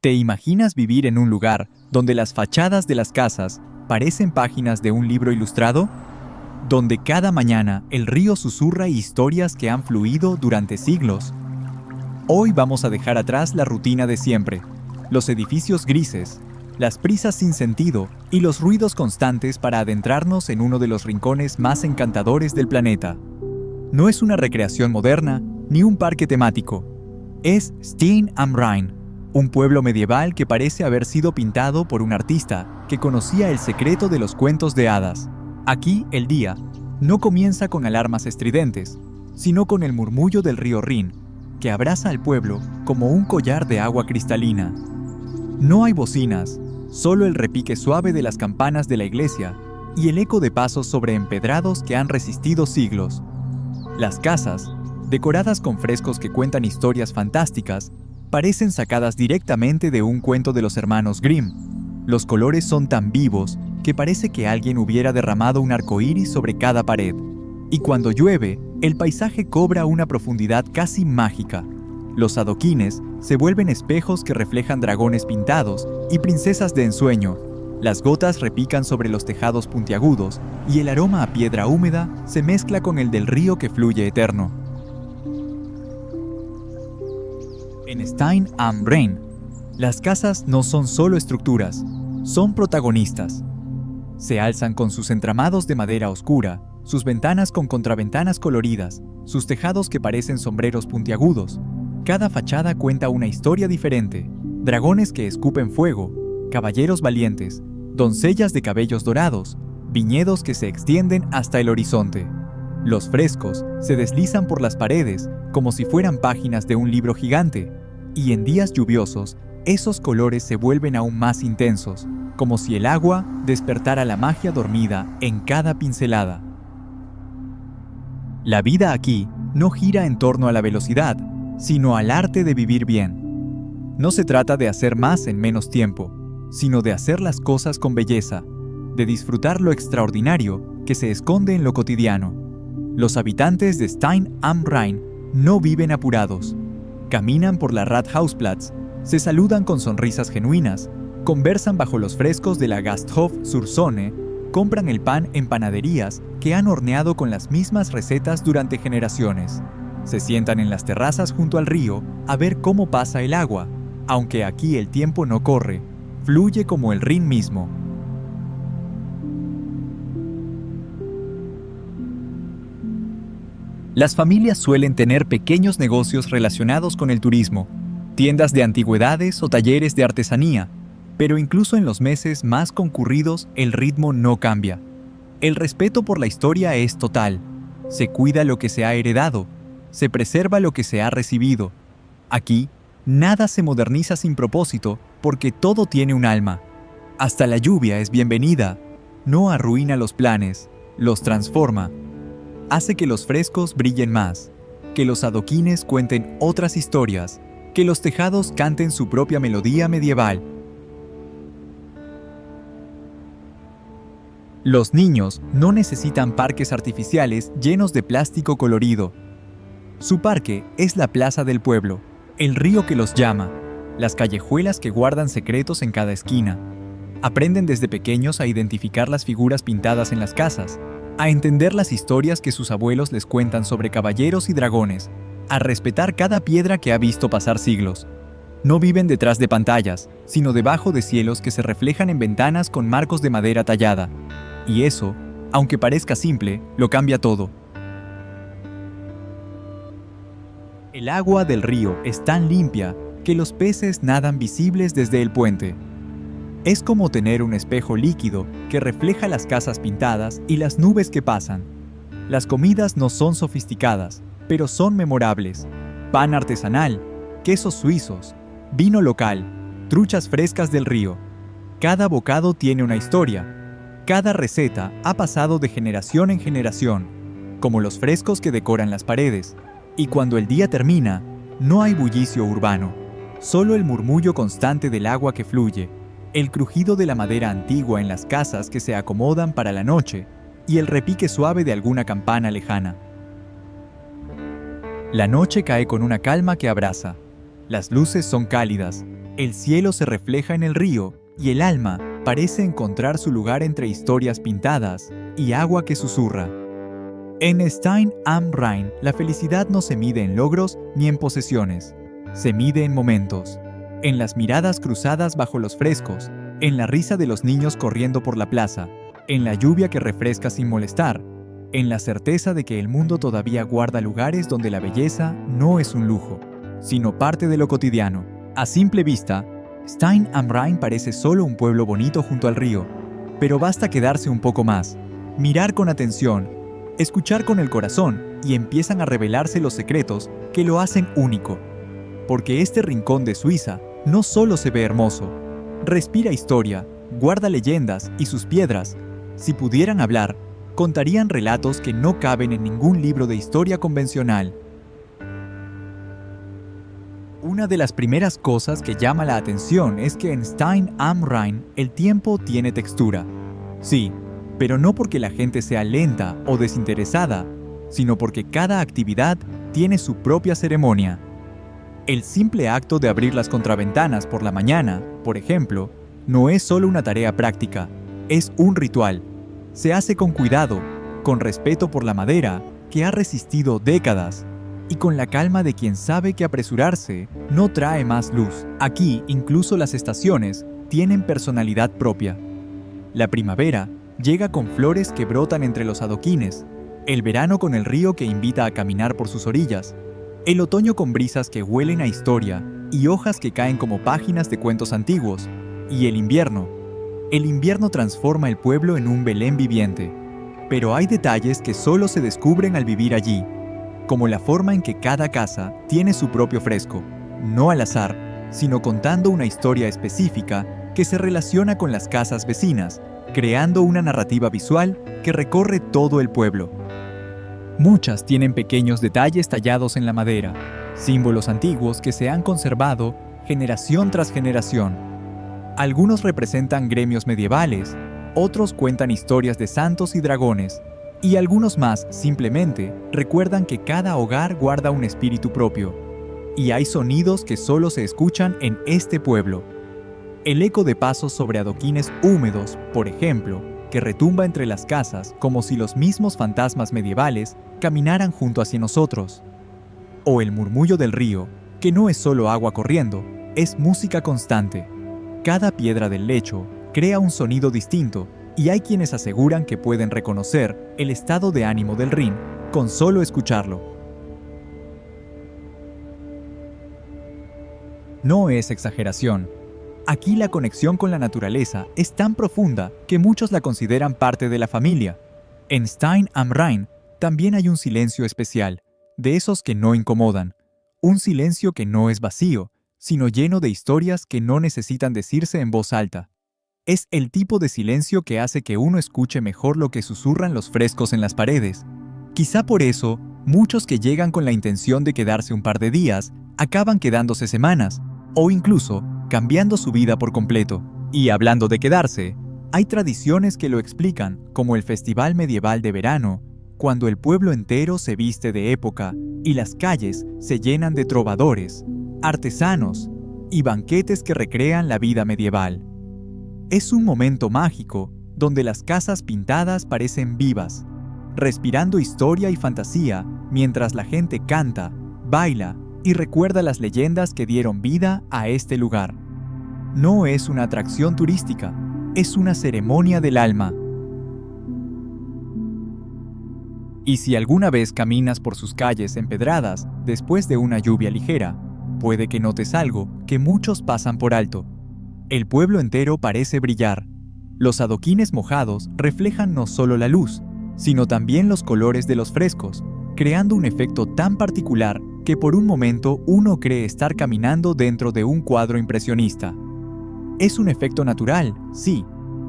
¿Te imaginas vivir en un lugar donde las fachadas de las casas parecen páginas de un libro ilustrado? Donde cada mañana el río susurra historias que han fluido durante siglos. Hoy vamos a dejar atrás la rutina de siempre, los edificios grises, las prisas sin sentido y los ruidos constantes para adentrarnos en uno de los rincones más encantadores del planeta. No es una recreación moderna ni un parque temático. Es Stein am Rhein, un pueblo medieval que parece haber sido pintado por un artista que conocía el secreto de los cuentos de hadas. Aquí el día no comienza con alarmas estridentes, sino con el murmullo del río Rin, que abraza al pueblo como un collar de agua cristalina. No hay bocinas, solo el repique suave de las campanas de la iglesia y el eco de pasos sobre empedrados que han resistido siglos. Las casas, decoradas con frescos que cuentan historias fantásticas, parecen sacadas directamente de un cuento de los hermanos Grimm. Los colores son tan vivos que parece que alguien hubiera derramado un arcoíris sobre cada pared. Y cuando llueve, el paisaje cobra una profundidad casi mágica. Los adoquines se vuelven espejos que reflejan dragones pintados y princesas de ensueño. Las gotas repican sobre los tejados puntiagudos y el aroma a piedra húmeda se mezcla con el del río que fluye eterno. En Stein am Rhein, las casas no son solo estructuras, son protagonistas. Se alzan con sus entramados de madera oscura, sus ventanas con contraventanas coloridas, sus tejados que parecen sombreros puntiagudos. Cada fachada cuenta una historia diferente: dragones que escupen fuego, caballeros valientes, doncellas de cabellos dorados, viñedos que se extienden hasta el horizonte. Los frescos se deslizan por las paredes como si fueran páginas de un libro gigante, y en días lluviosos, esos colores se vuelven aún más intensos, como si el agua despertara la magia dormida en cada pincelada. La vida aquí no gira en torno a la velocidad, sino al arte de vivir bien. No se trata de hacer más en menos tiempo, sino de hacer las cosas con belleza, de disfrutar lo extraordinario que se esconde en lo cotidiano. Los habitantes de Stein am Rhein no viven apurados. Caminan por la Rathausplatz, se saludan con sonrisas genuinas, conversan bajo los frescos de la Gasthof zur Sonne, compran el pan en panaderías que han horneado con las mismas recetas durante generaciones. Se sientan en las terrazas junto al río a ver cómo pasa el agua, aunque aquí el tiempo no corre, fluye como el Rin mismo. Las familias suelen tener pequeños negocios relacionados con el turismo, tiendas de antigüedades o talleres de artesanía, pero incluso en los meses más concurridos el ritmo no cambia. El respeto por la historia es total. Se cuida lo que se ha heredado, se preserva lo que se ha recibido. Aquí, nada se moderniza sin propósito porque todo tiene un alma. Hasta la lluvia es bienvenida. No arruina los planes, los transforma. Hace que los frescos brillen más, que los adoquines cuenten otras historias, que los tejados canten su propia melodía medieval. Los niños no necesitan parques artificiales llenos de plástico colorido. Su parque es la plaza del pueblo, el río que los llama, las callejuelas que guardan secretos en cada esquina. Aprenden desde pequeños a identificar las figuras pintadas en las casas, a entender las historias que sus abuelos les cuentan sobre caballeros y dragones, a respetar cada piedra que ha visto pasar siglos. No viven detrás de pantallas, sino debajo de cielos que se reflejan en ventanas con marcos de madera tallada. Y eso, aunque parezca simple, lo cambia todo. El agua del río es tan limpia que los peces nadan visibles desde el puente. Es como tener un espejo líquido que refleja las casas pintadas y las nubes que pasan. Las comidas no son sofisticadas, pero son memorables. Pan artesanal, quesos suizos, vino local, truchas frescas del río. Cada bocado tiene una historia. Cada receta ha pasado de generación en generación, como los frescos que decoran las paredes. Y cuando el día termina, no hay bullicio urbano, solo el murmullo constante del agua que fluye, el crujido de la madera antigua en las casas que se acomodan para la noche y el repique suave de alguna campana lejana. La noche cae con una calma que abraza. Las luces son cálidas, El cielo se refleja en el río y el alma parece encontrar su lugar entre historias pintadas y agua que susurra. En Stein am Rhein, la felicidad no se mide en logros ni en posesiones. Se mide en momentos, en las miradas cruzadas bajo los frescos, en la risa de los niños corriendo por la plaza, en la lluvia que refresca sin molestar, en la certeza de que el mundo todavía guarda lugares donde la belleza no es un lujo, sino parte de lo cotidiano. A simple vista, Stein am Rhein parece solo un pueblo bonito junto al río, pero basta quedarse un poco más, mirar con atención, escuchar con el corazón y empiezan a revelarse los secretos que lo hacen único. Porque este rincón de Suiza no solo se ve hermoso, respira historia, guarda leyendas y sus piedras, si pudieran hablar, contarían relatos que no caben en ningún libro de historia convencional. Una de las primeras cosas que llama la atención es que en Stein am Rhein el tiempo tiene textura. Sí, pero no porque la gente sea lenta o desinteresada, sino porque cada actividad tiene su propia ceremonia. El simple acto de abrir las contraventanas por la mañana, por ejemplo, no es solo una tarea práctica, es un ritual. Se hace con cuidado, con respeto por la madera, que ha resistido décadas, y con la calma de quien sabe que apresurarse no trae más luz. Aquí, incluso las estaciones tienen personalidad propia. La primavera llega con flores que brotan entre los adoquines, el verano con el río que invita a caminar por sus orillas, el otoño con brisas que huelen a historia y hojas que caen como páginas de cuentos antiguos, y el invierno. El invierno transforma el pueblo en un Belén viviente, pero hay detalles que solo se descubren al vivir allí, como la forma en que cada casa tiene su propio fresco, no al azar, sino contando una historia específica que se relaciona con las casas vecinas, creando una narrativa visual que recorre todo el pueblo. Muchas tienen pequeños detalles tallados en la madera, símbolos antiguos que se han conservado generación tras generación. Algunos representan gremios medievales, otros cuentan historias de santos y dragones, y algunos más simplemente recuerdan que cada hogar guarda un espíritu propio, y hay sonidos que solo se escuchan en este pueblo. El eco de pasos sobre adoquines húmedos, por ejemplo, que retumba entre las casas como si los mismos fantasmas medievales caminaran junto hacia nosotros. O el murmullo del río, que no es solo agua corriendo, es música constante. Cada piedra del lecho crea un sonido distinto y hay quienes aseguran que pueden reconocer el estado de ánimo del Rin con solo escucharlo. No es exageración. Aquí la conexión con la naturaleza es tan profunda que muchos la consideran parte de la familia. En Stein am Rhein también hay un silencio especial, de esos que no incomodan. Un silencio que no es vacío, sino lleno de historias que no necesitan decirse en voz alta. Es el tipo de silencio que hace que uno escuche mejor lo que susurran los frescos en las paredes. Quizá por eso, muchos que llegan con la intención de quedarse un par de días, acaban quedándose semanas, o incluso cambiando su vida por completo. Y hablando de quedarse, hay tradiciones que lo explican, como el Festival Medieval de Verano, cuando el pueblo entero se viste de época y las calles se llenan de trovadores, artesanos y banquetes que recrean la vida medieval. Es un momento mágico donde las casas pintadas parecen vivas, respirando historia y fantasía mientras la gente canta, baila y recuerda las leyendas que dieron vida a este lugar. No es una atracción turística, es una ceremonia del alma. Y si alguna vez caminas por sus calles empedradas después de una lluvia ligera, puede que notes algo que muchos pasan por alto. El pueblo entero parece brillar. Los adoquines mojados reflejan no solo la luz, sino también los colores de los frescos, creando un efecto tan particular que por un momento uno cree estar caminando dentro de un cuadro impresionista. Es un efecto natural, sí,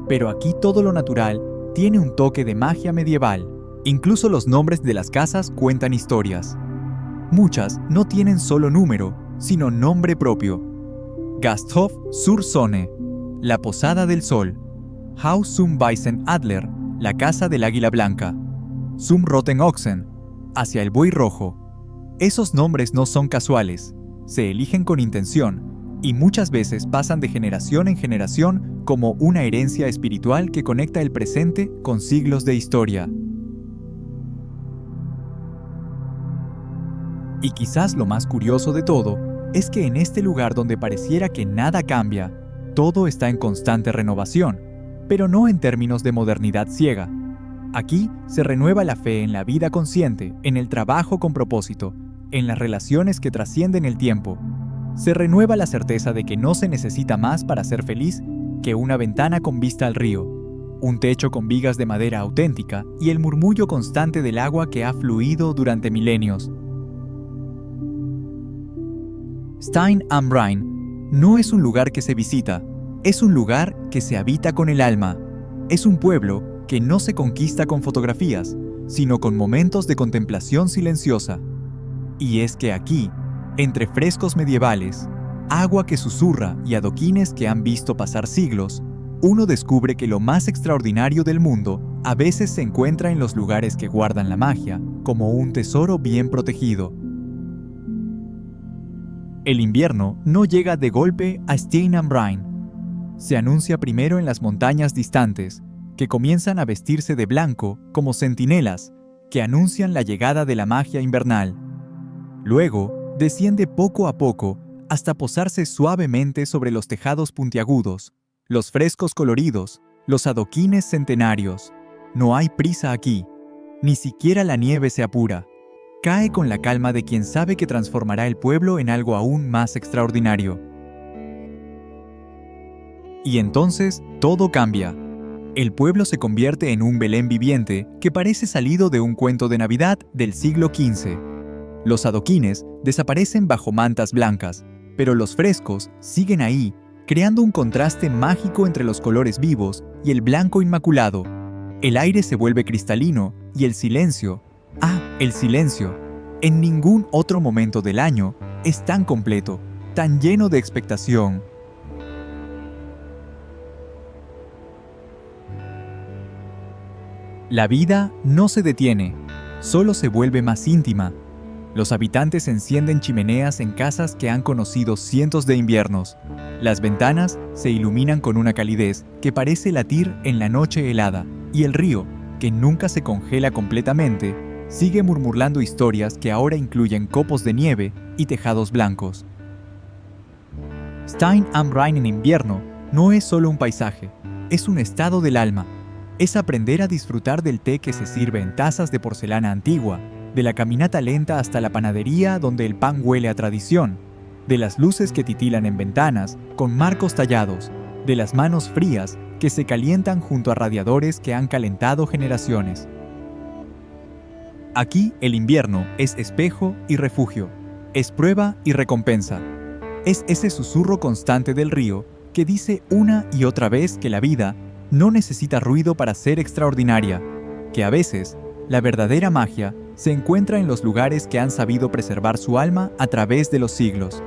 pero aquí todo lo natural tiene un toque de magia medieval. Incluso los nombres de las casas cuentan historias. Muchas no tienen solo número, sino nombre propio. Gasthof zur Sonne, la Posada del Sol. Haus zum Weißen Adler, la Casa del Águila Blanca. Zum Roten Ochsen, hacia el Buey Rojo. Esos nombres no son casuales, se eligen con intención, y muchas veces pasan de generación en generación como una herencia espiritual que conecta el presente con siglos de historia. Y quizás lo más curioso de todo es que en este lugar donde pareciera que nada cambia, todo está en constante renovación, pero no en términos de modernidad ciega. Aquí se renueva la fe en la vida consciente, en el trabajo con propósito, en las relaciones que trascienden el tiempo. Se renueva la certeza de que no se necesita más para ser feliz que una ventana con vista al río, un techo con vigas de madera auténtica y el murmullo constante del agua que ha fluido durante milenios. Stein am Rhein no es un lugar que se visita, es un lugar que se habita con el alma. Es un pueblo que no se conquista con fotografías, sino con momentos de contemplación silenciosa. Y es que aquí, entre frescos medievales, agua que susurra y adoquines que han visto pasar siglos, uno descubre que lo más extraordinario del mundo a veces se encuentra en los lugares que guardan la magia, como un tesoro bien protegido. El invierno no llega de golpe a Stein am Rhein. Se anuncia primero en las montañas distantes, que comienzan a vestirse de blanco como centinelas que anuncian la llegada de la magia invernal. Luego, desciende poco a poco hasta posarse suavemente sobre los tejados puntiagudos, los frescos coloridos, los adoquines centenarios. No hay prisa aquí, ni siquiera la nieve se apura. Cae con la calma de quien sabe que transformará el pueblo en algo aún más extraordinario. Y entonces todo cambia. El pueblo se convierte en un Belén viviente que parece salido de un cuento de Navidad del siglo XV. Los adoquines desaparecen bajo mantas blancas, pero los frescos siguen ahí, creando un contraste mágico entre los colores vivos y el blanco inmaculado. El aire se vuelve cristalino y el silencio, el silencio, en ningún otro momento del año es tan completo, tan lleno de expectación. La vida no se detiene, solo se vuelve más íntima. Los habitantes encienden chimeneas en casas que han conocido cientos de inviernos. Las ventanas se iluminan con una calidez que parece latir en la noche helada, y el río, que nunca se congela completamente, sigue murmurando historias que ahora incluyen copos de nieve y tejados blancos. Stein am Rhein en invierno no es solo un paisaje, es un estado del alma. Es aprender a disfrutar del té que se sirve en tazas de porcelana antigua, de la caminata lenta hasta la panadería donde el pan huele a tradición, de las luces que titilan en ventanas con marcos tallados, de las manos frías que se calientan junto a radiadores que han calentado generaciones. Aquí el invierno es espejo y refugio, es prueba y recompensa. Es ese susurro constante del río que dice una y otra vez que la vida no necesita ruido para ser extraordinaria, que a veces la verdadera magia se encuentra en los lugares que han sabido preservar su alma a través de los siglos.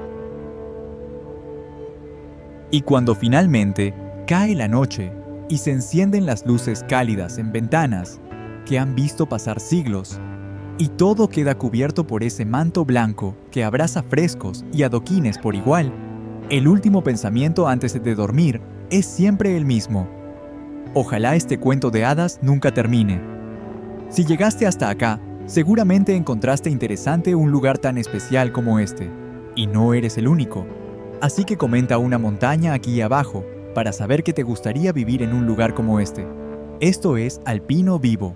Y cuando finalmente cae la noche y se encienden las luces cálidas en ventanas que han visto pasar siglos, y todo queda cubierto por ese manto blanco que abraza frescos y adoquines por igual, el último pensamiento antes de dormir es siempre el mismo. Ojalá este cuento de hadas nunca termine. Si llegaste hasta acá, seguramente encontraste interesante un lugar tan especial como este. Y no eres el único. Así que comenta una montaña aquí abajo para saber que te gustaría vivir en un lugar como este. Esto es Alpino Vivo.